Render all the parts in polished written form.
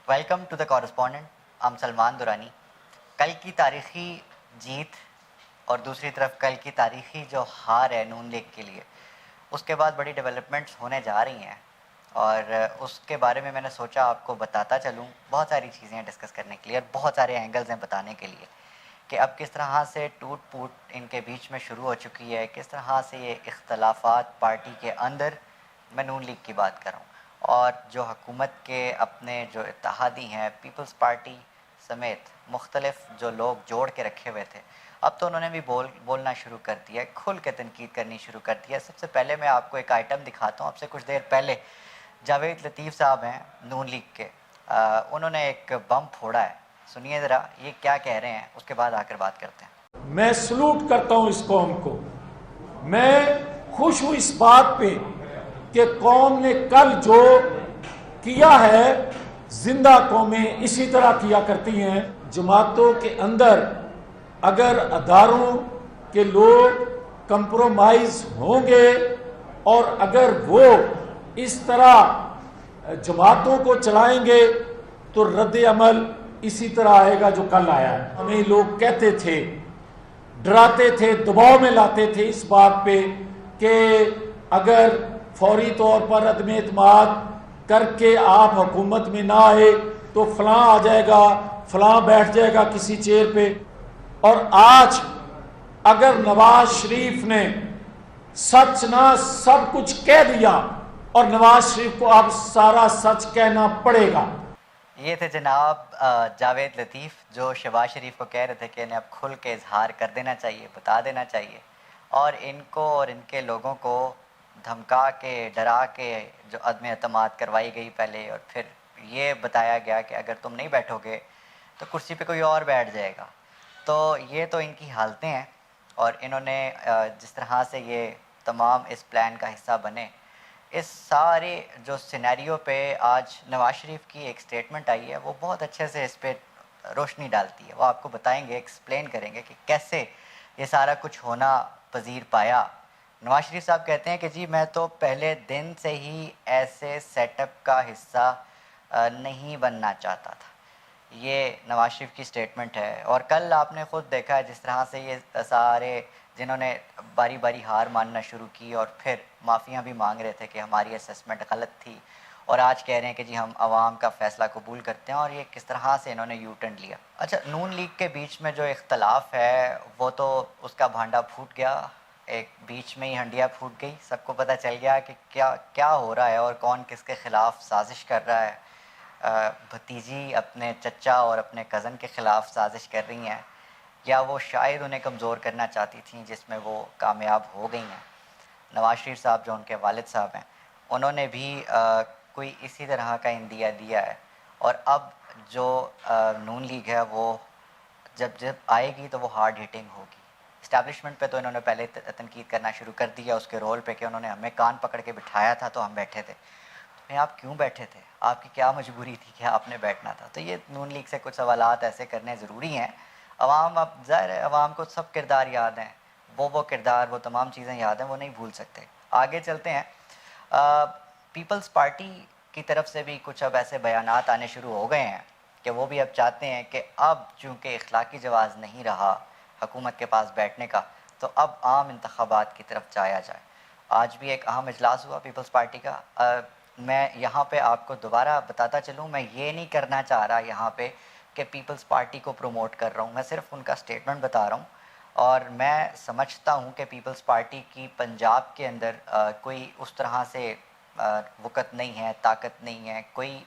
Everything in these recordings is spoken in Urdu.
Welcome to the correspondent. I'm Salman Durrani. کل کی تاریخی جیت اور دوسری طرف کل کی تاریخی جو ہار ہے نون لیگ کے لیے، اس کے بعد بڑی ڈیولپمنٹس ہونے جا رہی ہیں اور اس کے بارے میں نے سوچا آپ کو بتاتا چلوں. بہت ساری چیزیں ہیں ڈسکس کرنے کے لیے اور بہت سارے اینگلز ہیں بتانے کے لیے کہ اب کس طرح سے ٹوٹ پوٹ ان کے بیچ میں شروع ہو چکی ہے، کس طرح سے یہ اختلافات پارٹی کے اندر، میں نون لیگ کی بات کر رہا ہوں، اور جو حکومت کے اپنے جو اتحادی ہیں پیپلز پارٹی سمیت مختلف جو لوگ جوڑ کے رکھے ہوئے تھے، اب تو انہوں نے بھی بولنا شروع کر دیا ہے، کھل کے تنقید کرنی شروع کر دیا ہے. سب سے پہلے میں آپ کو ایک آئٹم دکھاتا ہوں. آپ سے کچھ دیر پہلے جاوید لطیف صاحب ہیں نون لیگ کے، انہوں نے ایک بم پھوڑا ہے. سنیے ذرا یہ کیا کہہ رہے ہیں، اس کے بعد آ کر بات کرتے ہیں. میں سلوٹ کرتا ہوں اس قوم کو. میں خوش ہوں اس بات پہ کہ قوم نے کل جو کیا ہے، زندہ قومیں اسی طرح کیا کرتی ہیں. جماعتوں کے اندر اگر اداروں کے لوگ کمپرومائز ہوں گے اور اگر وہ اس طرح جماعتوں کو چلائیں گے تو رد عمل اسی طرح آئے گا جو کل آیا ہے. ہمیں لوگ کہتے تھے، ڈراتے تھے، دباؤ میں لاتے تھے اس بات پہ کہ اگر فوری طور پر عدم اعتماد کر کے آپ حکومت میں نہ آئے تو فلاں آ جائے گا، فلاں بیٹھ جائے گا کسی چیئر پہ. اور آج اگر نواز شریف نے سچ نہ سب کچھ کہہ دیا اور نواز شریف کو اب سارا سچ کہنا پڑے گا. یہ تھے جناب جاوید لطیف جو شہباز شریف کو کہہ رہے تھے کہ انہیں اب کھل کے اظہار کر دینا چاہیے، بتا دینا چاہیے، اور ان کو اور ان کے لوگوں کو دھمکا کے ڈرا کے جو عدم اعتماد کروائی گئی پہلے، اور پھر یہ بتایا گیا کہ اگر تم نہیں بیٹھو گے تو کرسی پہ کوئی اور بیٹھ جائے گا. تو یہ تو ان کی حالتیں ہیں، اور انہوں نے جس طرح سے یہ تمام اس پلان کا حصہ بنے، اس سارے جو سینیریو پہ آج نواز شریف کی ایک سٹیٹمنٹ آئی ہے وہ بہت اچھے سے اس پہ روشنی ڈالتی ہے. وہ آپ کو بتائیں گے، ایکسپلین کریں گے کہ کیسے یہ سارا کچھ ہونا پذیر پایا. نواز شریف صاحب کہتے ہیں کہ جی میں تو پہلے دن سے ہی ایسے سیٹ اپ کا حصہ نہیں بننا چاہتا تھا. یہ نواز شریف کی سٹیٹمنٹ ہے. اور کل آپ نے خود دیکھا ہے جس طرح سے یہ سارے جنہوں نے باری باری ہار ماننا شروع کی اور پھر معافیاں بھی مانگ رہے تھے کہ ہماری اسیسمنٹ غلط تھی، اور آج کہہ رہے ہیں کہ جی ہم عوام کا فیصلہ قبول کرتے ہیں، اور یہ کس طرح سے انہوں نے یو ٹرن لیا. اچھا، نون لیگ کے بیچ میں جو اختلاف ہے وہ تو اس کا بھانڈا پھوٹ گیا، ایک بیچ میں ہی ہنڈیا پھوٹ گئی. سب کو پتہ چل گیا کہ کیا ہو رہا ہے اور کون کس کے خلاف سازش کر رہا ہے. بھتیجی اپنے چچا اور اپنے کزن کے خلاف سازش کر رہی ہیں، یا وہ شاید انہیں کمزور کرنا چاہتی تھیں جس میں وہ کامیاب ہو گئی ہیں. نواز شریف صاحب جو ان کے والد صاحب ہیں، انہوں نے بھی کوئی اسی طرح کا اندیہ دیا ہے. اور اب جو نون لیگ ہے وہ جب آئے گی تو وہ ہارڈ ہٹنگ ہوگی. اسٹیبلشمنٹ پہ تو انہوں نے پہلے تنقید کرنا شروع کر دیا اس کے رول پہ کہ انہوں نے ہمیں کان پکڑ کے بٹھایا تھا تو ہم بیٹھے تھے. آپ کیوں بیٹھے تھے؟ آپ کی کیا مجبوری تھی کہ آپ نے بیٹھنا تھا؟ تو یہ نون لیگ سے کچھ سوالات ایسے کرنے ضروری ہیں. عوام، اب ظاہر ہے عوام کو سب کردار یاد ہیں، وہ کردار، وہ تمام چیزیں یاد ہیں، وہ نہیں بھول سکتے. آگے چلتے ہیں. پیپلز پارٹی کی طرف سے بھی کچھ اب ایسے بیانات آنے شروع ہو گئے ہیں کہ وہ بھی اب چاہتے ہیں کہ اب چونکہ اخلاقی جواز نہیں رہا حکومت کے پاس بیٹھنے کا، تو اب عام انتخابات کی طرف جایا جائے. آج بھی ایک اہم اجلاس ہوا پیپلز پارٹی کا. میں یہاں پہ آپ کو دوبارہ بتاتا چلوں، میں یہ نہیں کرنا چاہ رہا یہاں پہ کہ پیپلز پارٹی کو پروموٹ کر رہا ہوں، میں صرف ان کا سٹیٹمنٹ بتا رہا ہوں. اور میں سمجھتا ہوں کہ پیپلز پارٹی کی پنجاب کے اندر کوئی اس طرح سے وقت نہیں ہے، طاقت نہیں ہے، کوئی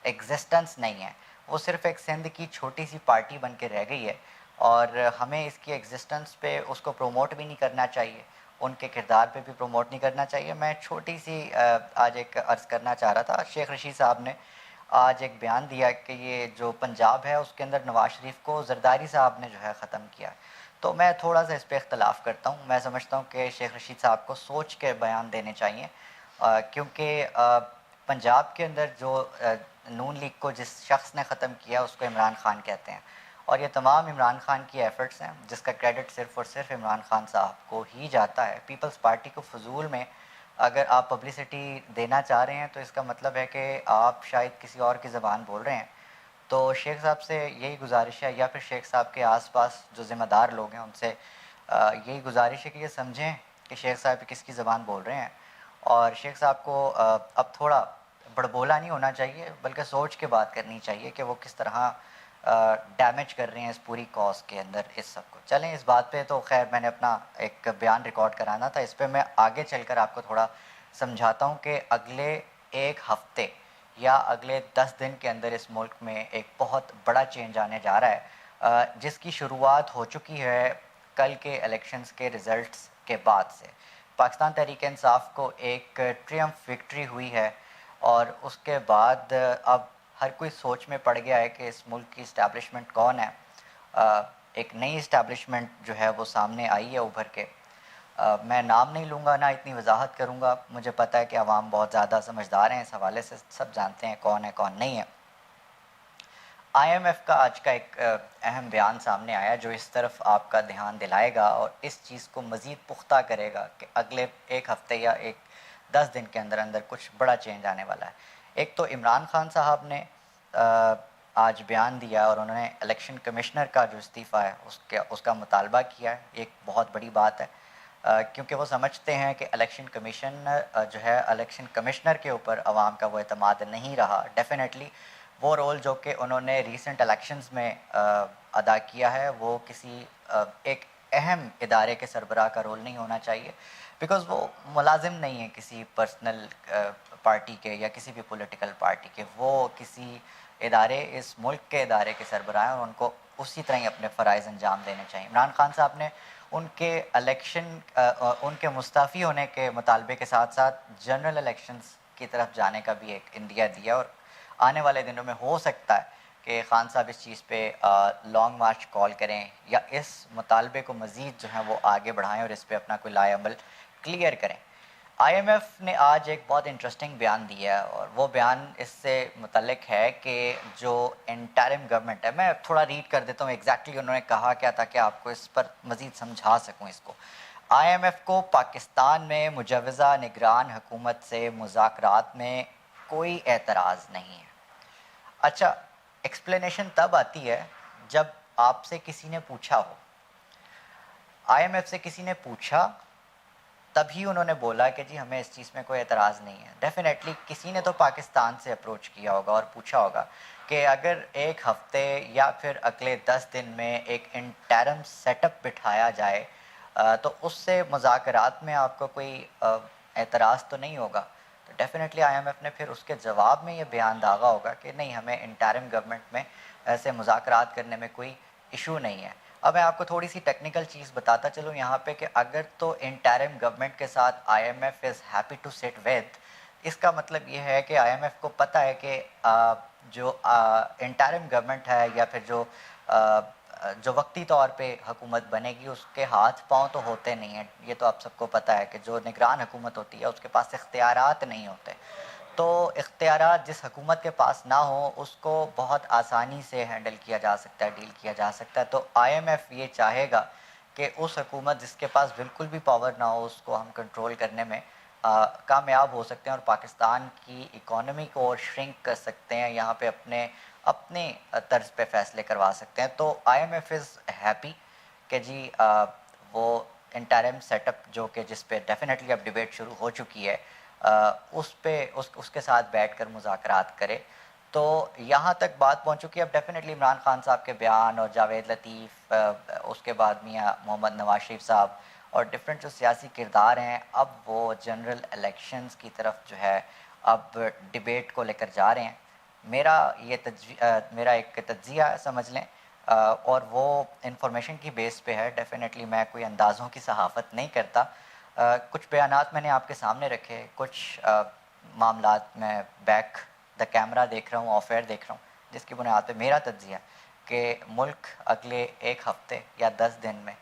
ایگزسٹنس نہیں ہے. وہ صرف ایک سندھ کی چھوٹی سی پارٹی بن کے رہ گئی ہے، اور ہمیں اس کی ایگزسٹنس پہ اس کو پروموٹ بھی نہیں کرنا چاہیے، ان کے کردار پہ بھی پروموٹ نہیں کرنا چاہیے. میں چھوٹی سی آج ایک عرض کرنا چاہ رہا تھا. شیخ رشید صاحب نے آج ایک بیان دیا کہ یہ جو پنجاب ہے اس کے اندر نواز شریف کو زرداری صاحب نے جو ہے ختم کیا. تو میں تھوڑا سا اس پہ اختلاف کرتا ہوں. میں سمجھتا ہوں کہ شیخ رشید صاحب کو سوچ کے بیان دینے چاہیے، کیونکہ پنجاب کے اندر جو نون لیگ کو جس شخص نے ختم کیا اس کو عمران خان کہتے ہیں، اور یہ تمام عمران خان کی ایفرٹس ہیں جس کا کریڈٹ صرف اور صرف عمران خان صاحب کو ہی جاتا ہے. پیپلز پارٹی کو فضول میں اگر آپ پبلسٹی دینا چاہ رہے ہیں تو اس کا مطلب ہے کہ آپ شاید کسی اور کی زبان بول رہے ہیں. تو شیخ صاحب سے یہی گزارش ہے، یا پھر شیخ صاحب کے آس پاس جو ذمہ دار لوگ ہیں ان سے یہی گزارش ہے کہ یہ سمجھیں کہ شیخ صاحب کس کی زبان بول رہے ہیں، اور شیخ صاحب کو اب تھوڑا بڑبولا نہیں ہونا چاہیے، بلکہ سوچ کے بات کرنی چاہیے کہ وہ کس طرح ڈیمیج کر رہے ہیں اس پوری کاز کے اندر اس سب کو. چلیں اس بات پہ تو خیر میں نے اپنا ایک بیان ریکارڈ کرانا تھا، اس پہ میں آگے چل کر آپ کو تھوڑا سمجھاتا ہوں کہ اگلے ایک ہفتے یا اگلے 10 دن کے اندر اس ملک میں ایک بہت بڑا چینج آنے جا رہا ہے، جس کی شروعات ہو چکی ہے کل کے الیکشنز کے ریزلٹس کے بعد سے. پاکستان تحریک انصاف کو ایک ٹریمف وکٹری ہوئی ہے، اور اس کے بعد اب ہر کوئی سوچ میں پڑ گیا ہے کہ اس ملک کی اسٹیبلشمنٹ کون ہے. ایک نئی اسٹیبلشمنٹ جو ہے وہ سامنے آئی ہے ابھر کے. میں نام نہیں لوں گا، نہ اتنی وضاحت کروں گا، مجھے پتہ ہے کہ عوام بہت زیادہ سمجھدار ہیں اس حوالے سے، سب جانتے ہیں کون ہے کون نہیں ہے. آئی ایم ایف کا آج کا ایک اہم بیان سامنے آیا جو اس طرف آپ کا دھیان دلائے گا اور اس چیز کو مزید پختہ کرے گا کہ اگلے ایک ہفتے یا 10 دن کے اندر اندر کچھ بڑا چینج آنے والا ہے. ایک تو عمران خان صاحب نے آج بیان دیا اور انہوں نے الیکشن کمشنر کا جو استعفیٰ ہے اس کا مطالبہ کیا ہے. ایک بہت بڑی بات ہے، کیونکہ وہ سمجھتے ہیں کہ الیکشن کمیشن جو ہے الیکشن کمشنر کے اوپر عوام کا وہ اعتماد نہیں رہا. ڈیفینیٹلی وہ رول جو کہ انہوں نے ریسنٹ الیکشنز میں ادا کیا ہے وہ کسی ایک اہم ادارے کے سربراہ کا رول نہیں ہونا چاہیے، بیکاز وہ ملازم نہیں ہیں کسی پرسنل پارٹی کے یا کسی بھی پولیٹیکل پارٹی کے. وہ کسی ادارے، اس ملک کے ادارے کے سربراہ ہیں، اور ان کو اسی طرح ہی اپنے فرائض انجام دینے چاہیے. عمران خان صاحب نے ان کے ان کے مستعفی ہونے کے مطالبے کے ساتھ ساتھ جنرل الیکشنز کی طرف جانے کا بھی ایک اندیا دیا، اور آنے والے دنوں میں ہو سکتا ہے کہ خان صاحب اس چیز پہ لانگ مارچ کال کریں یا اس مطالبے کو مزید جو ہے وہ آگے بڑھائیں اور اس پہ اپنا کوئی لائے عمل کلیئر کریں. آئی ایم ایف نے آج ایک بہت انٹرسٹنگ بیان دیا ہے، اور وہ بیان اس سے متعلق ہے کہ جو انٹرم گورنمنٹ ہے، میں تھوڑا ریڈ کر دیتا ہوں ایگزیکٹلی انہوں نے کہا کیا تھا کہ آپ کو اس پر مزید سمجھا سکوں اس کو. آئی ایم ایف کو پاکستان میں مجوزہ نگران حکومت سے مذاکرات میں کوئی اعتراض نہیں ہے. اچھا، ایکسپلینیشن تب آتی ہے جب آپ سے کسی نے پوچھا ہو. آئی ایم ایف سے کسی نے پوچھا تبھی انہوں نے بولا کہ جی ہمیں اس چیز میں کوئی اعتراض نہیں ہے. ڈیفینیٹلی کسی نے تو پاکستان سے اپروچ کیا ہوگا اور پوچھا ہوگا کہ اگر ایک ہفتے یا پھر اگلے 10 دن میں ایک انٹرم سیٹ اپ بٹھایا جائے تو اس سے مذاکرات میں آپ کو کوئی اعتراض تو نہیں ہوگا. تو ڈیفینیٹلی آئی ایم ایف نے پھر اس کے جواب میں یہ بیان داغا ہوگا کہ نہیں، ہمیں انٹرم گورنمنٹ میں ایسے مذاکرات کرنے میں کوئی ایشو نہیں ہے. اب میں آپ کو تھوڑی سی ٹیکنیکل چیز بتاتا چلوں یہاں پہ کہ اگر تو انٹرم گورنمنٹ کے ساتھ I M F is happy to sit with, اس کا مطلب یہ ہے کہ آئی ایم ایف کو پتہ ہے کہ جو انٹرم گورنمنٹ ہے یا پھر جو وقتی طور پہ حکومت بنے گی اس کے ہاتھ پاؤں تو ہوتے نہیں ہیں. یہ تو آپ سب کو پتہ ہے کہ جو نگران حکومت ہوتی ہے اس کے پاس اختیارات نہیں ہوتے. تو اختیارات جس حکومت کے پاس نہ ہوں اس کو بہت آسانی سے ہینڈل کیا جا سکتا ہے، ڈیل کیا جا سکتا ہے. تو آئی ایم ایف یہ چاہے گا کہ اس حکومت جس کے پاس بالکل بھی پاور نہ ہو اس کو ہم کنٹرول کرنے میں کامیاب ہو سکتے ہیں اور پاکستان کی اکانومی کو اور شرنک کر سکتے ہیں، یہاں پہ اپنے طرز پہ فیصلے کروا سکتے ہیں. تو I M F is happy کہ جی وہ انٹرم سیٹ اپ جو کہ جس پہ ڈیفینیٹلی اب ڈبیٹ شروع ہو چکی ہے اس کے ساتھ بیٹھ کر مذاکرات کرے. تو یہاں تک بات پہنچ چکی ہے. اب ڈیفینیٹلی عمران خان صاحب کے بیان اور جاوید لطیف، اس کے بعد میاں محمد نواز شریف صاحب اور ڈفرینٹ جو سیاسی کردار ہیں، اب وہ جنرل الیکشنز کی طرف جو ہے اب ڈبیٹ کو لے کر جا رہے ہیں. میرا ایک تجزیہ ہے سمجھ لیں، اور وہ انفارمیشن کی بیس پہ ہے. ڈیفینیٹلی میں کوئی اندازوں کی صحافت نہیں کرتا. کچھ بیانات میں نے آپ کے سامنے رکھے، کچھ معاملات میں بیک دا کیمرہ دیکھ رہا ہوں، آف ایئر دیکھ رہا ہوں، جس کی بنیاد پہ میرا تجزیہ کہ ملک اگلے ایک ہفتے یا 10 دن میں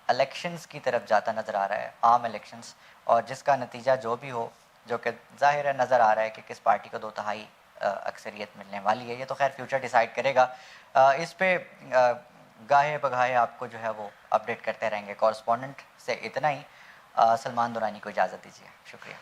الیکشنز کی طرف جاتا نظر آ رہا ہے، عام الیکشنز، اور جس کا نتیجہ جو بھی ہو، جو کہ ظاہر ہے نظر آ رہا ہے کہ کس پارٹی کو 2/3 اکثریت ملنے والی ہے. یہ تو خیر فیوچر ڈیسائیڈ کرے گا. اس پہ گاہے بگاہے آپ کو جو ہے وہ اپڈیٹ کرتے رہیں گے. کورسپونڈنٹ سے اتنا ہی. سلمان دورانی کو اجازت دیجیے. شکریہ.